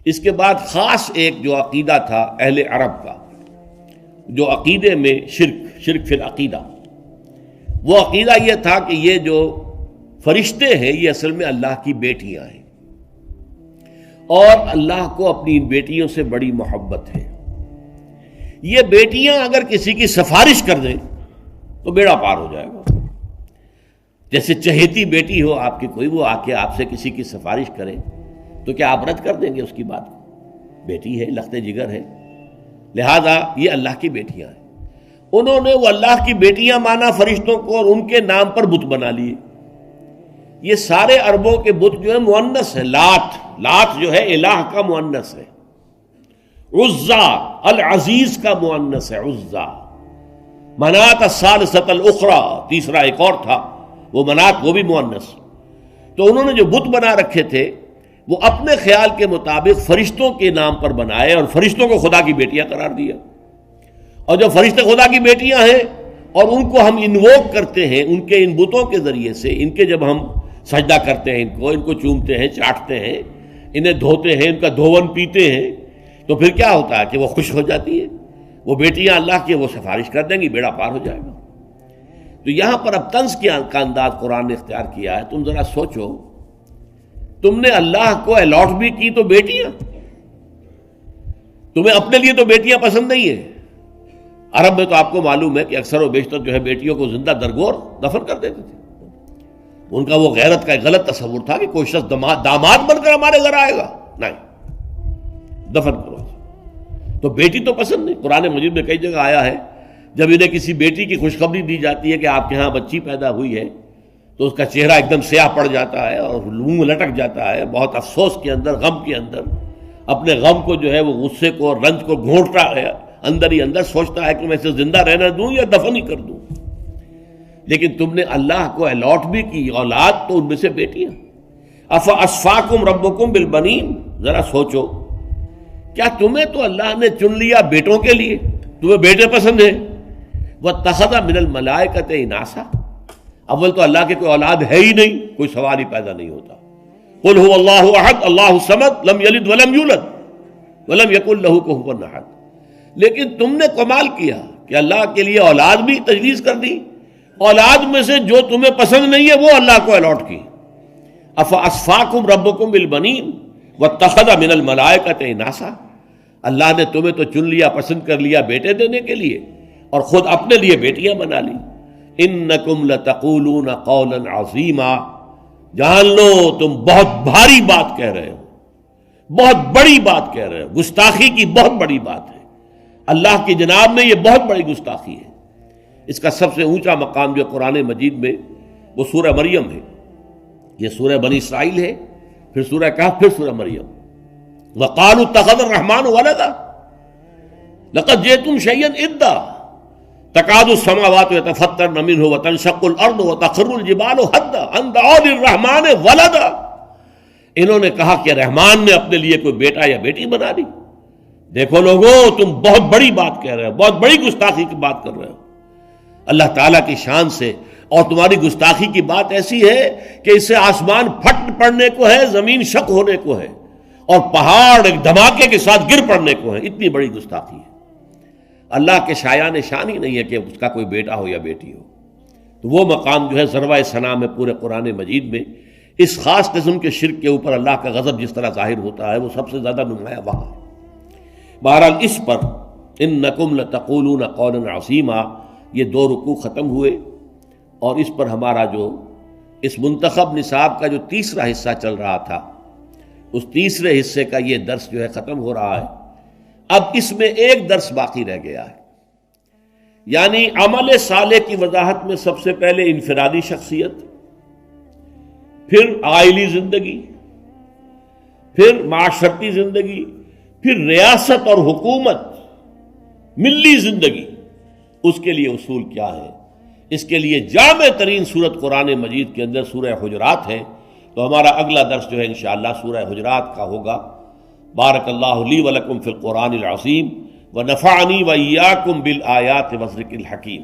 اس کے بعد خاص ایک جو عقیدہ تھا اہل عرب کا، جو عقیدے میں شرک فی العقیدہ، وہ عقیدہ یہ تھا کہ یہ جو فرشتے ہیں یہ اصل میں اللہ کی بیٹیاں ہیں، اور اللہ کو اپنی ان بیٹیوں سے بڑی محبت ہے۔ یہ بیٹیاں اگر کسی کی سفارش کر دیں تو بیڑا پار ہو جائے گا۔ جیسے چہیتی بیٹی ہو آپ کی کوئی، وہ آ کے آپ سے کسی کی سفارش کرے تو کیا آپ رد کر دیں گے اس کی بات کو؟ بیٹی ہے، لخت جگر ہے، لہذا یہ اللہ کی بیٹیاں ہیں۔ انہوں نے وہ اللہ کی بیٹیاں مانا فرشتوں کو، اور ان کے نام پر بت بنا لیے۔ یہ سارے عربوں کے بت جو ہے مؤنث ہے، لات جو ہے الہ کا مؤنث ہے، عزا العزیز کا مؤنث ہے عزا، منات الثالثۃ الاخری تیسرا ایک اور تھا وہ منات، وہ بھی مؤنث۔ تو انہوں نے جو بت بنا رکھے تھے وہ اپنے خیال کے مطابق فرشتوں کے نام پر بنائے، اور فرشتوں کو خدا کی بیٹیاں قرار دیا۔ اور جو فرشتے خدا کی بیٹیاں ہیں اور ان کو ہم انووک کرتے ہیں ان کے ان بتوں کے ذریعے سے، ان کے جب ہم سجدہ کرتے ہیں، ان کو چومتے ہیں، چاٹتے ہیں، انہیں دھوتے ہیں، ان کا دھون پیتے ہیں، تو پھر کیا ہوتا ہے کہ وہ خوش ہو جاتی ہے، وہ بیٹیاں اللہ کی، وہ سفارش کر دیں گی، بیڑا پار ہو جائے گا۔ تو یہاں پر اب طنز کا انداز قرآن نے اختیار کیا ہے۔ تم ذرا سوچو، تم نے اللہ کو الاٹ بھی کی تو بیٹیاں، تمہیں اپنے لیے تو بیٹیاں پسند نہیں ہیں۔ عرب میں تو آپ کو معلوم ہے کہ اکثر و بیشتر جو ہے بیٹیوں کو زندہ درگور دفن کر دیتے تھے۔ ان کا وہ غیرت کا ایک غلط تصور تھا کہ کوئی شخص داماد بن کر ہمارے گھر آئے گا، نہیں، دفن کرو۔ تو بیٹی تو پسند نہیں۔ قرآن مجید میں کئی جگہ آیا ہے جب انہیں کسی بیٹی کی خوشخبری دی جاتی ہے کہ آپ کے ہاں بچی پیدا ہوئی ہے تو اس کا چہرہ ایک دم سیاہ پڑ جاتا ہے اور منہ لٹک جاتا ہے، بہت افسوس کے اندر، غم کے اندر، اپنے غم کو جو ہے وہ غصے کو اور رنج کو گھونٹتا ہے، اندر ہی اندر سوچتا ہے کہ میں اسے زندہ رہنا دوں یا دفن ہی کر دوں۔ لیکن تم نے اللہ کو الاٹ بھی کی اولاد، تو ان میں سے بیٹیاں۔ افاصفاکم ربکم بالبنین، ذرا سوچو، کیا تمہیں تو اللہ نے چن لیا بیٹوں کے لیے، تمہیں بیٹے پسند ہیں؟ واتخذ من الملائکۃ اناسا، اول تو اللہ کے کوئی اولاد ہے ہی نہیں، کوئی سوال ہی پیدا نہیں ہوتا۔ قل هو اللہ احد اللہ الصمد لم یلد ولم یولد ولم یکن لہ کفوا احد۔ لیکن تم نے کمال کیا کہ اللہ کے لیے اولاد بھی تجویز کر دی، اولاد میں سے جو تمہیں پسند نہیں ہے وہ اللہ کو الاٹ کی۔ افاصفاکم ربکم بالبنین واتخذ من الملائکۃ اناسا، اللہ نے تمہیں تو چن لیا، پسند کر لیا بیٹے دینے کے لیے، اور خود اپنے لیے بیٹیاں بنا لی۔ انکم لتقولون قولا عظیما، جان لو تم بہت بھاری بات کہہ رہے ہو، بہت بڑی بات کہہ رہے ہو، گستاخی کی بہت بڑی بات ہے، اللہ کی جناب میں یہ بہت بڑی گستاخی ہے۔ اس کا سب سے اونچا مقام جو قرآن مجید میں وہ سورہ مریم ہے، یہ سورہ بنی اسرائیل ہے، پھر سورہ کہف، پھر سورہ مریم۔ وقالوا اتخذ الرحمن ولدا لقد جئتم شيئا ادا تكاد السماوات يتفطرن منه وتنشق الارض وتخر الجبال هدا ان دعوا للرحمن ولدا۔ انہوں نے کہا کہ رحمان نے اپنے لیے کوئی بیٹا یا بیٹی بنا لی۔ دیکھو لوگوں، تم بہت بڑی بات کہہ رہے ہو، بہت بڑی گستاخی کی بات کر رہے ہو اللہ تعالیٰ کی شان سے، اور تمہاری گستاخی کی بات ایسی ہے کہ اس سے آسمان پھٹ پڑنے کو ہے، زمین شق ہونے کو ہے، اور پہاڑ ایک دھماکے کے ساتھ گر پڑنے کو ہے، اتنی بڑی گستاخی ہے۔ اللہ کے شایان شان ہی نہیں ہے کہ اس کا کوئی بیٹا ہو یا بیٹی ہو۔ تو وہ مقام جو ہے ذروۂ ثنا میں پورے قرآن مجید میں اس خاص قسم کے شرک کے اوپر اللہ کا غضب جس طرح ظاہر ہوتا ہے وہ سب سے زیادہ نمایاں وہاں ہے۔ بہرحال اس پر انکم لتقولون قولا عظیما، یہ 2 رکوع ختم ہوئے، اور اس پر ہمارا جو اس منتخب نصاب کا جو تیسرا حصہ چل رہا تھا، اس تیسرے حصے کا یہ درس جو ہے ختم ہو رہا ہے۔ اب اس میں ایک درس باقی رہ گیا ہے، یعنی عمل صالح کی وضاحت میں سب سے پہلے انفرادی شخصیت، پھر عائلی زندگی، پھر معاشرتی زندگی، پھر ریاست اور حکومت، ملی زندگی، اس کے لیے اصول کیا ہے۔ اس کے لیے جامع ترین سورت قرآن مجید کے اندر سورہ حجرات ہے، تو ہمارا اگلا درس جو ہے انشاءاللہ سورہ حجرات کا ہوگا۔ بارک اللہ لی ولکم فی القرآن العظیم ونفعنی وإیاکم بالآیات والذکر الحکیم۔